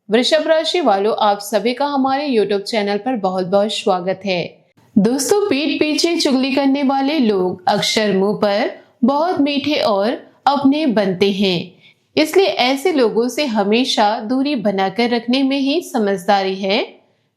वृषभ राशि वालों, आप सभी का हमारे YouTube चैनल पर बहुत बहुत स्वागत है। दोस्तों, पीठ पीछे चुगली करने वाले लोग अक्सर मुंह पर बहुत मीठे और अपने बनते हैं, इसलिए ऐसे लोगों से हमेशा दूरी बनाकर रखने में ही समझदारी है।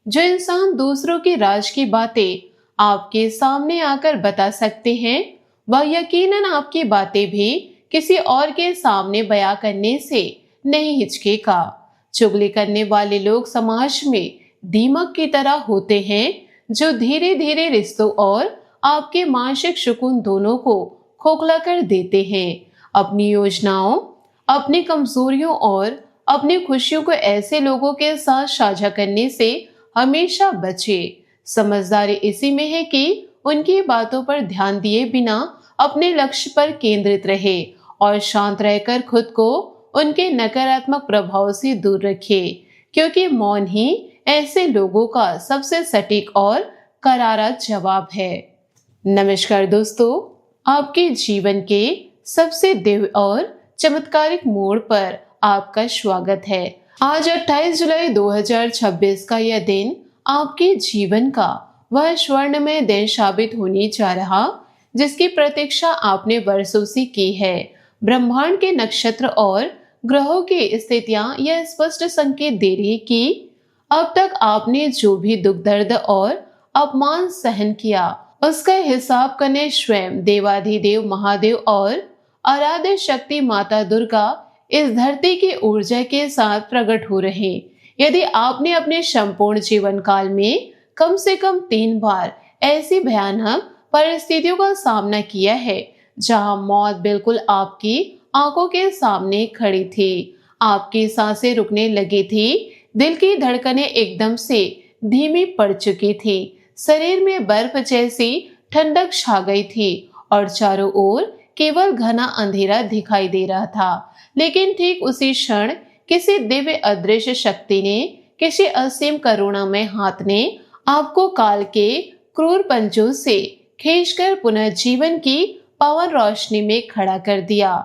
जो इंसान दूसरों के राज की बातें आपके सामने आकर बता सकते हैं, वह यकीनन आपकी बातें भी किसी और के सामने बयां करने से नहीं हिचकेगा। चुगली करने वाले लोग समाज में दीमक की तरह होते हैं, जो धीरे धीरे रिश्तों और आपके मानसिक सुकून दोनों को खोखला कर देते हैं। अपनी योजनाओं, अपनी कमजोरियों और अपनी खुशियों को ऐसे लोगों के साथ साझा करने से हमेशा बचे। समझदारी इसी में है कि उनकी बातों पर ध्यान दिए बिना अपने लक्ष्य पर केंद्रित रहे और शांत रहकर खुद को उनके नकारात्मक प्रभाव से दूर रखिए, क्योंकि मौन ही ऐसे लोगों का सबसे सटीक और करारा जवाब है। नमस्कार दोस्तों, आपके जीवन के सबसे दिव्य और चमत्कारिक मोड़ पर आपका स्वागत है। आज 28 जुलाई 2026 का यह दिन आपके जीवन का वह स्वर्णमय दिन साबित होने जा रहा, जिसकी प्रतीक्षा आपने वर्षों से की है। ब्रह्मांड के नक्षत्र और ग्रहों की स्थितियां यह स्पष्ट संकेत दे रही कि अब तक आपने जो भी दुख, दर्द और अपमान सहन किया, उसका हिसाब करने स्वयं देवाधिदेव महादेव और आराध्य शक्ति माता दुर्गा इस धरती की ऊर्जा के साथ प्रकट हो रहे। यदि आपने अपने संपूर्ण जीवन काल में कम से कम 3 बार ऐसी भयानक परिस्थितियों का सामना किया है जहां मौत बिल्कुल आपकी आंखों के सामने खड़ी थी, आपकी सांसें रुकने लगी थी, दिल की धड़कनें एकदम से धीमी पड़ चुकी थी, शरीर में बर्फ जैसी ठंडक छा गई थी और चारों ओर केवल घना अंधेरा दिखाई दे रहा था। लेकिन ठीक उसी क्षण किसी दिव्य अदृश्य शक्ति ने, किसी असीम करुणामय हाथ ने आपको काल के क्रूर पंजों से खींचकर पुनर्जीवन की पवन रोशनी में खड़ा कर दिया।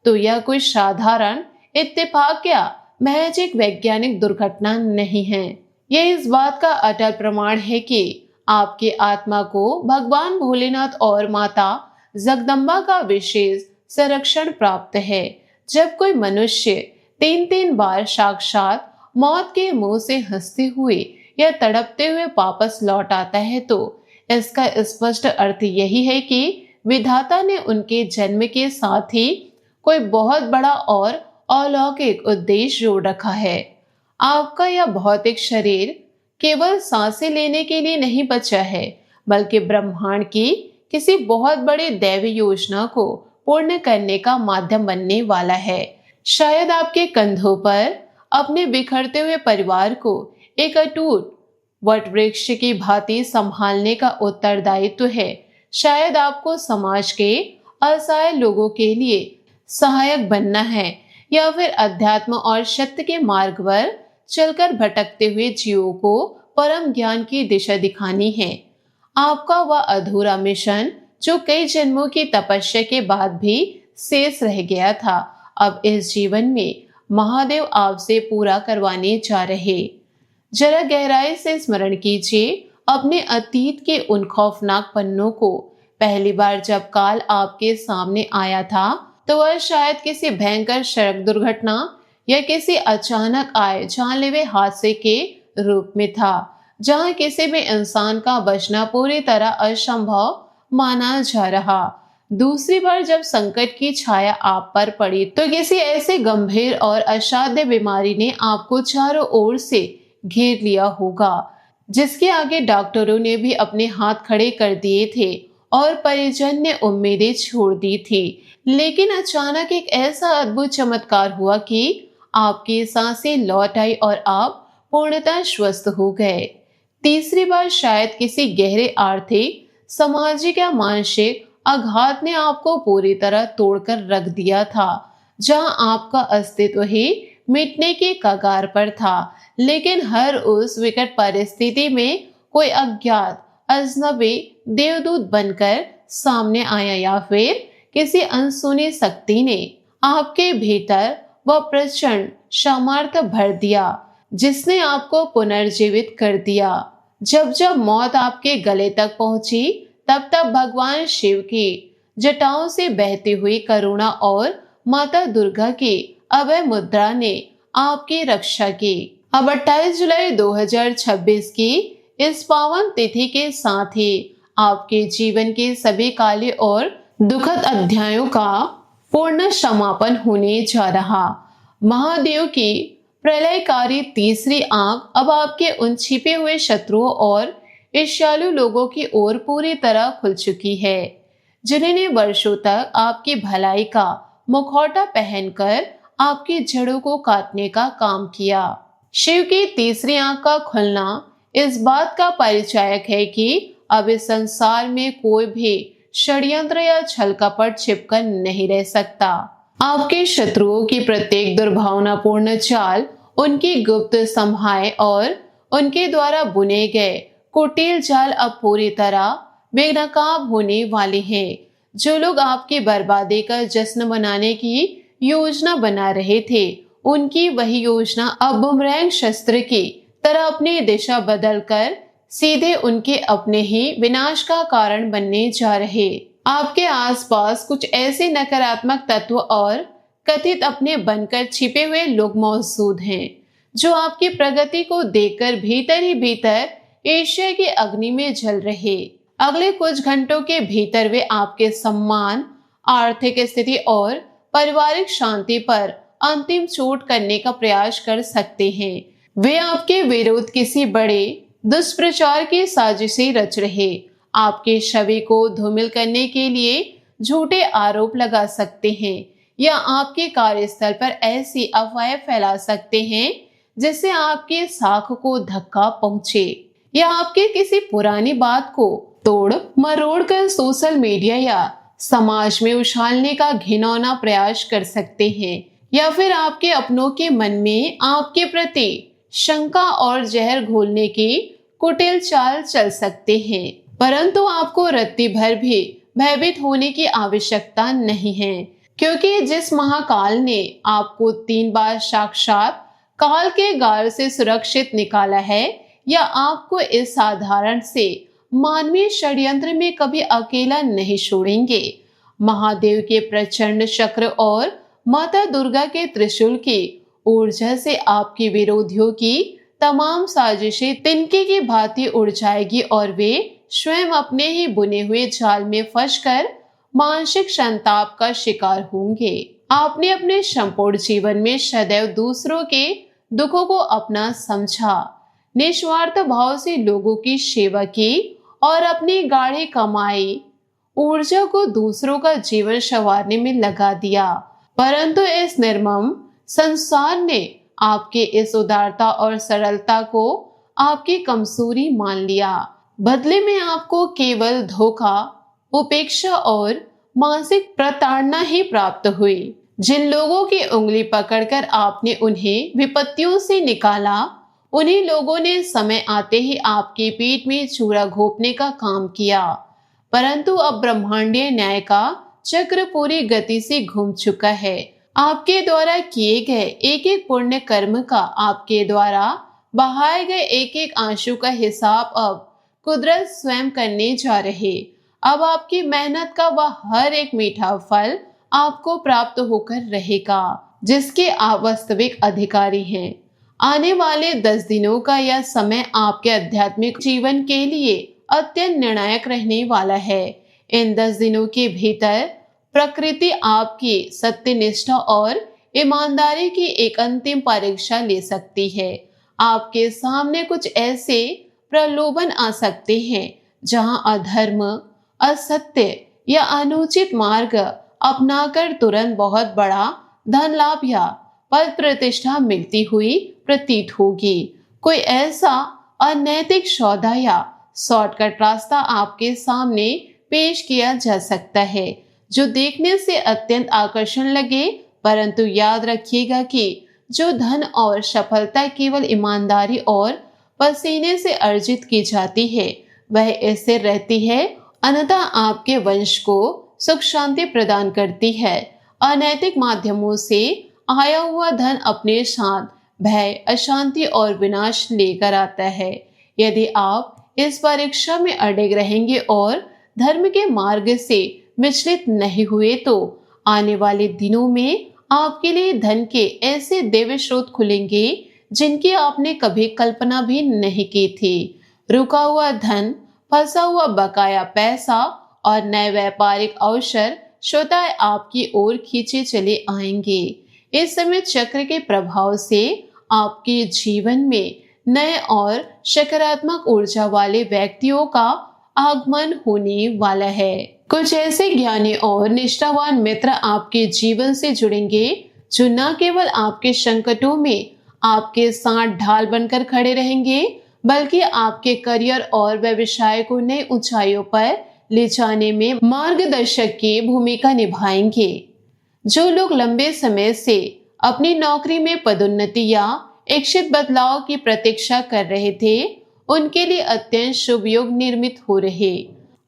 तो यह कोई साधारण इत्तेफाक या महज एक वैज्ञानिक दुर्घटना नहीं है। यह इस बात का अटल प्रमाण है कि आपकी आत्मा को भगवान भोलेनाथ और माता जगदम्बा का विशेष संरक्षण प्राप्त है। जब कोई मनुष्य 3 बार साक्षात मौत के मुंह से हंसते हुए या तड़पते हुए वापस लौट आता है, तो इसका स्पष्ट अर्थ यही है कि विधाता ने उनके जन्म के साथ ही कोई बहुत बड़ा और अलौकिक उद्देश्य जोड़ रखा है। आपका यह भौतिक शरीर केवल सांसें लेने के लिए नहीं बचा है, बल्कि ब्रह्मांड की किसी बहुत बड़ी दैवी योजना को पूर्ण करने का माध्यम बनने वाला है। शायद आपके कंधों पर अपने बिखरते हुए परिवार को एक अटूट वटवृक्ष की भांति संभालने का उत्तरदायित्व है। शायद आपको समाज के असहाय लोगों के लिए सहायक बनना है, या फिर अध्यात्म और सत्य के मार्ग पर चलकर भटकते हुए जीवों को परम ज्ञान की दिशा दिखानी है। आपका वह अधूरा मिशन जो कई जन्मों की तपस्या के बाद भी शेष रह गया था, अब इस जीवन में महादेव आपसे पूरा करवाने जा रहे। जरा गहराई से स्मरण कीजिए अपने अतीत के उन खौफनाक पन्नों को। पहली बार जब काल आपके सामने आया था, तो वह शायद किसी भयंकर सड़क दुर्घटना या किसी अचानक आए जानलेवा हादसे के रूप में था, जहां किसी भी इंसान का बचना पूरी तरह असंभव माना जा रहा। दूसरी बार जब संकट की छाया आप पर पड़ी, तो किसी ऐसे गंभीर और असाध्य बीमारी ने आपको चारों ओर से घेर लिया होगा, जिसके आगे डॉक्टरों ने भी अपने हाथ खड़े कर दिए थे और परिजन ने उम्मीदें छोड़ दी थी। लेकिन अचानक एक ऐसा अद्भुत चमत्कार हुआ कि आपकी सांसें लौट आई और आप पूर्णतः स्वस्थ हो गए। तीसरी बार शायद किसी गहरे आर्थिक, सामाजिक या मानसिक आघात ने आपको पूरी तरह तोड़कर रख दिया था, जहां आपका अस्तित्व ही मिटने के कगार पर था। लेकिन हर उस विकट परिस्थिति में कोई अज्ञात अजनबी देवदूत बनकर सामने आया, या फिर किसी अनसुनी शक्ति ने आपके भीतर वह प्रचंड सामर्थ्य भर दिया जिसने आपको पुनर्जीवित कर दिया। जब जब मौत आपके गले तक पहुंची, तब तब भगवान शिव की जटाओं से बहती हुई करुणा और माता दुर्गा की अभय मुद्रा ने आपकी रक्षा की। अब 28 जुलाई 2026 की इस पावन तिथि के साथ ही आपके जीवन के सभी काले और दुखद अध्यायों का पूर्ण समापन होने जा रहा। महादेव की प्रलयकारी तीसरी आंख अब आपके उन छिपे हुए शत्रुओं और ईर्ष्यालु लोगों की ओर पूरी तरह खुल चुकी है, जिन्होंने वर्षों तक आपकी भलाई का मुखौटा पहनकर आपकी जड़ों को काटने का काम किया। शिव की तीसरी आंख का खुलना इस बात का परिचायक है कि अब इस संसार में कोई भी षड्यंत्र या छल कपट छिपकर नहीं रह सकता। आपके शत्रुओं की प्रत्येक दुर्भावनापूर्ण चाल, उनकी गुप्त संहाय और उनके द्वारा बुने गए कुटिल जाल अब पूरी तरह बेनकाब होने वाले हैं। जो लोग आपकी बर्बादी का जश्न मनाने की योजना बना रहे थे, उनकी वही योजना अब बुमरैंग शस्त्र की तरह अपनी दिशा बदलकर सीधे उनके अपने ही विनाश का कारण बनने जा रहे। आपके आसपास कुछ ऐसे नकारात्मक तत्व और कथित अपने बनकर छिपे हुए लोग मौजूद हैं, जो आपकी प्रगति को देखकर भीतर ही भीतर ईर्ष्या की अग्नि में जल रहे। अगले कुछ घंटों के भीतर वे आपके सम्मान, आर्थिक स्थिति और पारिवारिक शांति पर अंतिम चोट करने का प्रयास कर सकते हैं। वे आपके विरुद्ध किसी बड़े दुष्प्रचार की साजिशें रच रहे, आपके छवि को धूमिल करने के लिए झूठे आरोप लगा सकते हैं या आपके कार्यस्थल पर ऐसी अफवाहें फैला सकते हैं जिससे आपके साख को धक्का पहुंचे, या आपके किसी पुरानी बात को तोड़ मरोड़ कर सोशल मीडिया या समाज में उछालने का घिनौना प्रयास कर सकते हैं, या फिर आपके अपनों के मन में आपके प्रति शंका और जहर घोलने की कुटिल चाल चल सकते हैं। परंतु आपको रत्ती भर भी भयभीत होने की आवश्यकता नहीं है, क्योंकि जिस महाकाल ने आपको 3 बार साक्षात काल के गार से सुरक्षित निकाला है, या आपको इस साधारण से मानवीय षड्यंत्र में कभी अकेला नहीं छोड़ेंगे। महादेव के प्रचंड चक्र और माता दुर्गा के त्रिशूल की ऊर्जा से आपके विरोधियों की तमाम साजिशें तिनके की भांति उड़ जाएगी और वे स्वयं अपने ही बुने हुए जाल में फंसकर मानसिक संताप का शिकार होंगे। आपने अपने संपूर्ण जीवन में सदैव दूसरों के दुखों को अपना समझा, निस्वार्थ भाव से लोगों की सेवा की और अपनी गाढ़ी कमाई ऊर्जा को दूसरों का जीवन संवारने में लगा दिया। परंतु इस निर्मम संसार ने आपके इस उदारता और सरलता को आपकी कमजोरी मान लिया। बदले में आपको केवल धोखा, उपेक्षा और मानसिक प्रताड़ना ही प्राप्त हुई। जिन लोगों की उंगली पकड़कर आपने उन्हें विपत्तियों से निकाला, उन्हीं लोगों ने समय आते ही आपकी पीठ में छुरा घोंपने का काम किया। परंतु अब ब्रह्मांडीय न्याय का चक्र पूरी गति से घूम चुका है। आपके द्वारा किए गए एक एक पुण्य कर्म का, आपके द्वारा बहाए गए एक एक आंसू का हिसाब अब कुदरत स्वयं करने जा रहे। अब आपकी मेहनत का वह हर एक मीठा फल आपको प्राप्त होकर रहेगा, जिसके आप वास्तविक अधिकारी हैं। आने वाले 10 दिनों का यह समय आपके आध्यात्मिक जीवन के लिए अत्यंत निर्णायक रहने वाला है। इन 10 दिनों के भीतर प्रकृति आपकी सत्यनिष्ठा और ईमानदारी की एक अंतिम परीक्षा ले सकती है। आपके सामने कुछ ऐसे प्रलोभन आ सकते हैं जहां अधर्म, असत्य या अनुचित मार्ग अपनाकर तुरंत बहुत बड़ा धन लाभ या पद प्रतिष्ठा मिलती हुई प्रतीत होगी। कोई ऐसा अनैतिक सौदा या शॉर्टकट रास्ता आपके सामने पेश किया जा सकता है जो देखने से अत्यंत आकर्षण लगे, परंतु याद रखिएगा कि जो धन और सफलता केवल ईमानदारी और पसीने से अर्जित की जाती है, वह ऐसे रहती है, अन्यथा आपके वंश को सुख शांति प्रदान करती है। अनैतिक माध्यमों से आया हुआ धन अपने साथ भय, अशांति और विनाश लेकर आता है। यदि आप इस परीक्षा में अड़िग रहेंगे और धर्म के मार्ग से विचलित नहीं हुए तो आने वाले दिनों में आपके लिए धन के ऐसे दिव्य स्रोत खुलेंगे जिनकी आपने कभी कल्पना भी नहीं की थी। रुका हुआ धन, फंसा हुआ बकाया पैसा और नए व्यापारिक अवसर स्वतः आपकी ओर खींचे चले आएंगे। इस समय चक्र के प्रभाव से आपके जीवन में नए और सकारात्मक ऊर्जा वाले व्यक्तियों का आगमन होने वाला है। कुछ ऐसे ज्ञानी और निष्ठावान मित्र आपके जीवन से जुड़ेंगे जो न केवल आपके संकटों में आपके साथ ढाल बनकर खड़े रहेंगे, बल्कि आपके करियर और व्यवसाय को नई ऊंचाइयों पर ले जाने में मार्गदर्शक की भूमिका निभाएंगे। जो लोग लंबे समय से अपनी नौकरी में पदोन्नति या इच्छित बदलाव की प्रतीक्षा कर रहे थे, उनके लिए अत्यंत शुभ योग निर्मित हो रहे।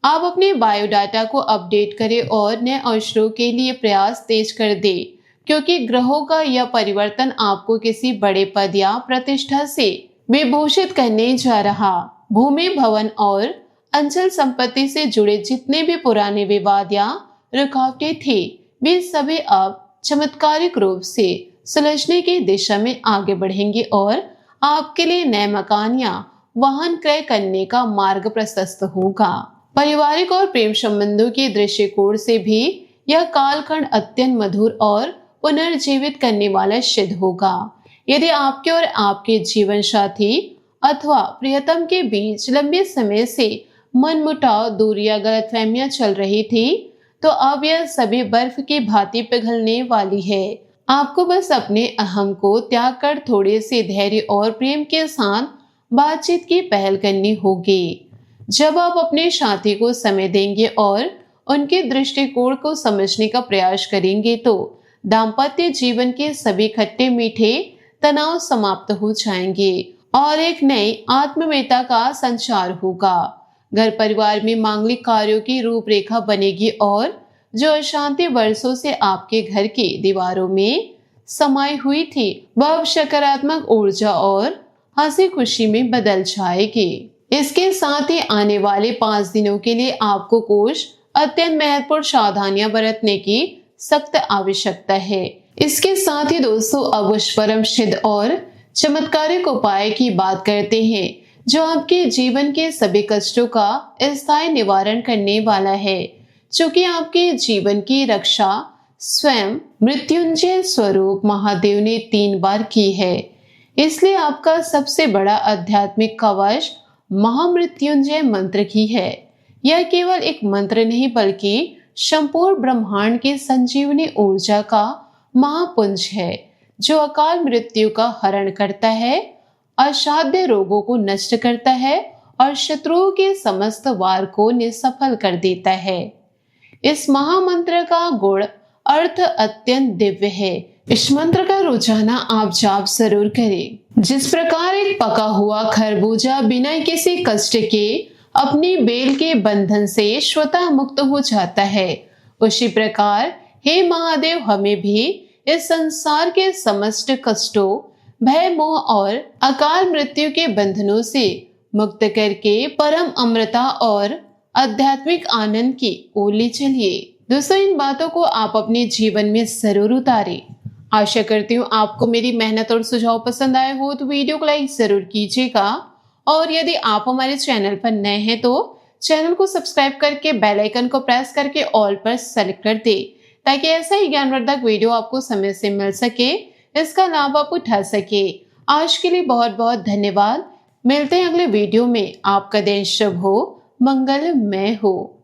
आप अपने बायोडाटा को अपडेट करें और नए अवसरों के लिए प्रयास तेज कर दें, क्योंकि ग्रहों का यह परिवर्तन आपको किसी बड़े पद या प्रतिष्ठा से विभूषित करने जा रहा। भूमि, भवन और अंचल संपत्ति से जुड़े जितने भी पुराने विवाद या रुकावटें थे, वे सभी अब चमत्कारिक रूप से सुलझने की दिशा में आगे बढ़ेंगे और आपके लिए नए मकान या वाहन क्रय करने का मार्ग प्रशस्त होगा। पारिवारिक और प्रेम संबंधों के दृष्टिकोण से भी यह कालखंड अत्यंत मधुर और पुनर्जीवित करने वाला सिद्ध होगा। यदि आपके और आपके जीवन साथी अथवा प्रियतम के बीच लंबे समय से मनमुटाव, दूरियां, गलतफहमियां चल रही थी, तो अब यह सभी बर्फ की भांति पिघलने वाली है। आपको बस अपने अहम को त्याग कर थोड़े से धैर्य और प्रेम के साथ बातचीत की पहल करनी होगी। जब आप अपने साथी को समय देंगे और उनके दृष्टिकोण को समझने का प्रयास करेंगे तो दाम्पत्य जीवन के सभी खट्टे मीठे तनाव समाप्त हो जाएंगे और एक नई आत्मीयता का संचार होगा। घर परिवार में मांगलिक कार्यों की रूपरेखा बनेगी और जो अशांति वर्षों से आपके घर की दीवारों में समाई हुई थी, वह अब सकारात्मक ऊर्जा और हंसी खुशी में बदल जाएगी। इसके साथ ही आने वाले 5 दिनों के लिए आपको कुछ अत्यंत महत्वपूर्ण सावधानियां बरतने की सख्त आवश्यकता है। इसके साथ ही दोस्तों, अब उस परम सिद्ध और चमत्कारिक उपाय की बात करते हैं जो आपके जीवन के सभी कष्टों का स्थायी निवारण करने वाला है। चूंकि आपके जीवन की रक्षा स्वयं मृत्युंजय स्वरूप महादेव ने 3 बार की है, इसलिए आपका सबसे बड़ा आध्यात्मिक कवच महामृत्युंजय मंत्र की है। यह केवल एक मंत्र नहीं बल्कि संपूर्ण ब्रह्मांड की संजीवनी ऊर्जा का महापुंज है, जो अकाल मृत्यु का हरण करता है, असाध्य रोगों को नष्ट करता है और शत्रुओं के समस्त वार को निसफल कर देता है। इस महामंत्र का गुण अर्थ अत्यंत दिव्य है। इस मंत्र का रोजाना आप जाप जरूर करें। जिस प्रकार एक पका हुआ खरबूजा बिना किसी कष्ट के अपनी बेल के बंधन से स्वतः मुक्त हो जाता है, उसी प्रकार हे महादेव हमें भी इस संसार के समस्त कष्टों, भय, मोह और अकाल मृत्यु के बंधनों से मुक्त करके परम अमृता और आध्यात्मिक आनंद की ओर ले चलिए। दोस्तों, इन बातों को आप अपने जीवन में जरूर उतारें। आशा करती हूँ आपको मेरी मेहनत और सुझाव पसंद आए हो तो वीडियो को लाइक जरूर कीजिएगा और यदि आप हमारे चैनल पर नए हैं तो चैनल को सब्सक्राइब करके बेल आइकन को प्रेस करके ऑल पर सेलेक्ट कर दे, ताकि ऐसा ही ज्ञानवर्धक वीडियो आपको समय से मिल सके, इसका लाभ आप उठा सके। आज के लिए बहुत बहुत धन्यवाद। मिलते हैं अगले वीडियो में। आपका दिन शुभ हो, मंगलमय हो।